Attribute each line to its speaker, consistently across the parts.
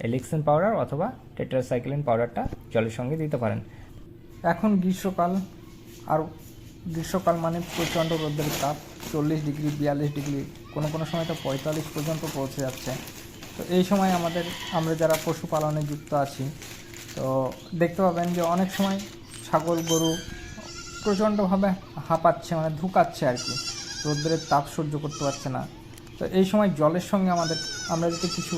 Speaker 1: এলিক্সিন powder অথবা tetracycline পাউডারটা জলের সঙ্গে দিতে পারেন। এখন গ্রীষ্মকাল, আর গ্রীষ্মকাল মানে প্রচণ্ড রোদের তাপ, 40 ডিগ্রি 42 ডিগ্রি, কোনো সময় তো 45 পর্যন্ত পৌঁছে যাচ্ছে। তো এই সময় আমরা যারা পশুপালনে যুক্ত আছি, তো দেখতে পাবেন যে অনেক সময় ছাগল গরু প্রচণ্ডভাবে হাঁপাচ্ছে, মানে ধুকাচ্ছে আর কি, রোদ্রের তাপ সহ্য করতে পারছে না। তো এই সময় জলের সঙ্গে আমরা যদি কিছু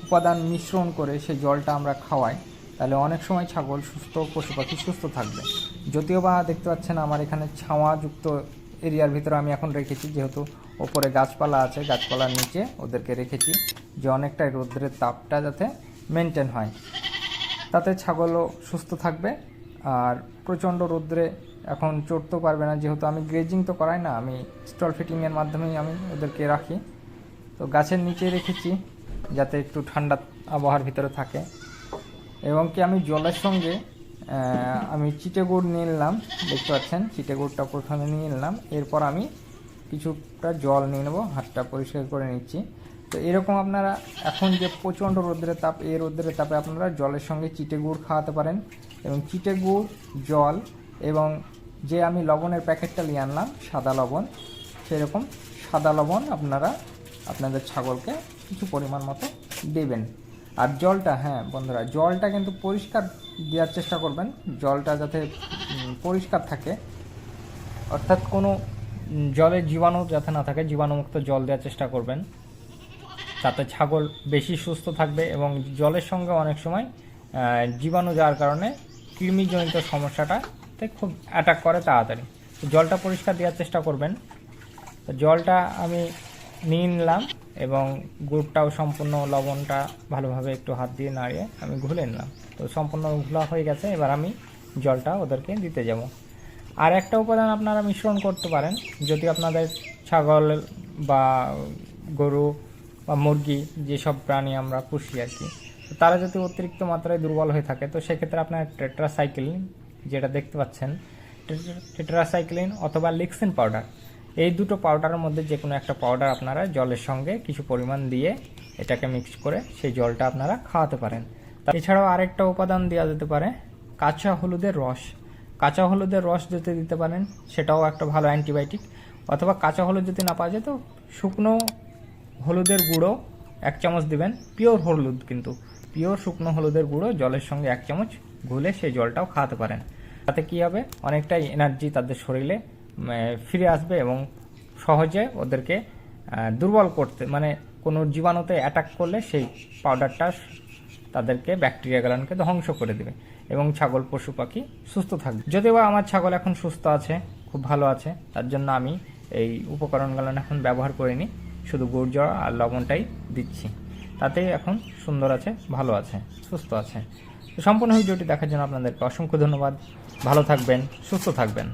Speaker 1: উপাদান মিশ্রণ করে সেই জলটা আমরা খাওয়াই, তাহলে অনেক সময় ছাগল সুস্থ, পশু পাখি সুস্থ থাকবে। যদিও বা দেখতে পাচ্ছেন আমার এখানে ছাওয়াযুক্ত এরিয়ার ভিতরে আমি এখন রেখেছি, যেহেতু ওপরে গাছপালা আছে, গাছপালার নিচে ওদেরকে রেখেছি, যে অনেকটাই রোদ্রের তাপটা যাতে মেনটেন হয়, তাতে ছাগলও সুস্থ থাকবে আর প্রচণ্ড রোদ্রে এখন চড়তেও পারবে না। যেহেতু আমি গ্রেজিং তো করাই না, আমি স্টল ফিটিংয়ের মাধ্যমেই আমি ওদেরকে রাখি। তো গাছের নিচে রেখেছি যাতে একটু ঠান্ডা আবহাওয়ার ভিতরে থাকে। এবং কি আমি জলের সঙ্গে আমি চিটে গুড় নিয়ে নিলাম, দেখতে পাচ্ছেন চিটে গুড়টা প্রথমে নিয়ে নিলাম, এরপর আমি কিছুটা জল নিয়ে নেবো, হাতটা পরিষ্কার করে নিচ্ছি। তো এরকম আপনারা এখন যে প্রচণ্ড রোদ্রের তাপ, এই রোদ্রের তাপে আপনারা জলের সঙ্গে চিটে গুড় খাওয়াতে পারেন। এবং চিটে গুড়, জল এবং যে আমি লবণের প্যাকেটটা নিয়ে আনলাম সাদা লবণ, সেরকম সাদা লবণ আপনারা আপনাদের ছাগলকে কিছু পরিমাণ মতো দেবেন। আর জলটা, হ্যাঁ বন্ধুরা, জলটা কিন্তু পরিষ্কার দেওয়ার চেষ্টা করবেন, জলটা যাতে পরিষ্কার থাকে, অর্থাৎ কোনো জলে জীবাণু যাতে না থাকে, জীবাণুমুক্ত জল দেওয়ার চেষ্টা করবেন, তাতে ছাগল বেশি সুস্থ থাকবে। এবং জলের সঙ্গে অনেক সময় জীবাণু যাওয়ার কারণে কৃমিজনিত সমস্যাটাতে খুব অ্যাটাক করে তাড়াতাড়ি। তো জলটা পরিষ্কার দেওয়ার চেষ্টা করবেন। তো জলটা আমি নিয়ে নিলাম এবং গুড়টাও সম্পূর্ণ, লবণটা ভালোভাবে একটু হাত দিয়ে নাড়িয়ে আমি ঘুলে নিলাম। তো সম্পূর্ণ ঘোলা হয়ে গেছে, এবার আমি জলটা ওদেরকে দিতে যাব। আর একটা উপাদান আপনারা মিশ্রণ করতে পারেন, যদি আপনাদের ছাগল বা গরু বা মুরগি, যেসব প্রাণী আমরা পুষি আর কি, তারা যদি অতিরিক্ত মাত্রায় দুর্বল হয়ে থাকে, তো সেক্ষেত্রে আপনার টেট্রাসাইক্লিন, যেটা দেখতে পাচ্ছেন, টেট্রাসাইক্লিন অথবা লিক্সিন পাউডার, এই দুটো পাউডারের মধ্যে যে কোনো একটা পাউডার আপনারা জলের সঙ্গে কিছু পরিমাণ দিয়ে এটাকে মিক্স করে সেই জলটা আপনারা খাওয়াতে পারেন। এছাড়াও আরেকটা উপাদান দেওয়া যেতে পারে কাঁচা হলুদের রস। কাঁচা হলুদের রস যদি দিতে পারেন, সেটাও একটা ভালো অ্যান্টিবায়োটিক। অথবা কাঁচা হলুদ যদি না পাওয়া যায়, তো শুকনো হলুদের গুঁড়ো 1 চামচ দিবেন, পিওর হলুদ, কিন্তু পিওর শুকনো হলুদের গুঁড়ো জলের সঙ্গে 1 চামচ গুলে সেই জলটাও খাওয়াতে পারেন। তাতে কী হবে, অনেকটাই এনার্জি তাদের শরীরে ফিরে আসবে এবং সহজে ওদেরকে দুর্বল করতে, মানে কোনো জীবাণুতে অ্যাটাক করলে সেই পাউডারটা তাদেরকে, ব্যাকটেরিয়াগুলোকে ধ্বংস করে দেবে এবং ছাগল পশু পাখি সুস্থ থাকবে। যদিও বা আমার ছাগল এখন সুস্থ আছে, খুব ভালো আছে, তার জন্য আমি এই উপকরণগুলো এখন ব্যবহার করিনি, শুধু গুড় জল আর লবণটাই দিচ্ছি, তাতেই এখন সুন্দর আছে, ভালো আছে, সুস্থ আছে। তো সম্পূর্ণ ভিডিওটি দেখার জন্য আপনাদেরকে অসংখ্য ধন্যবাদ। ভালো থাকবেন, সুস্থ থাকবেন।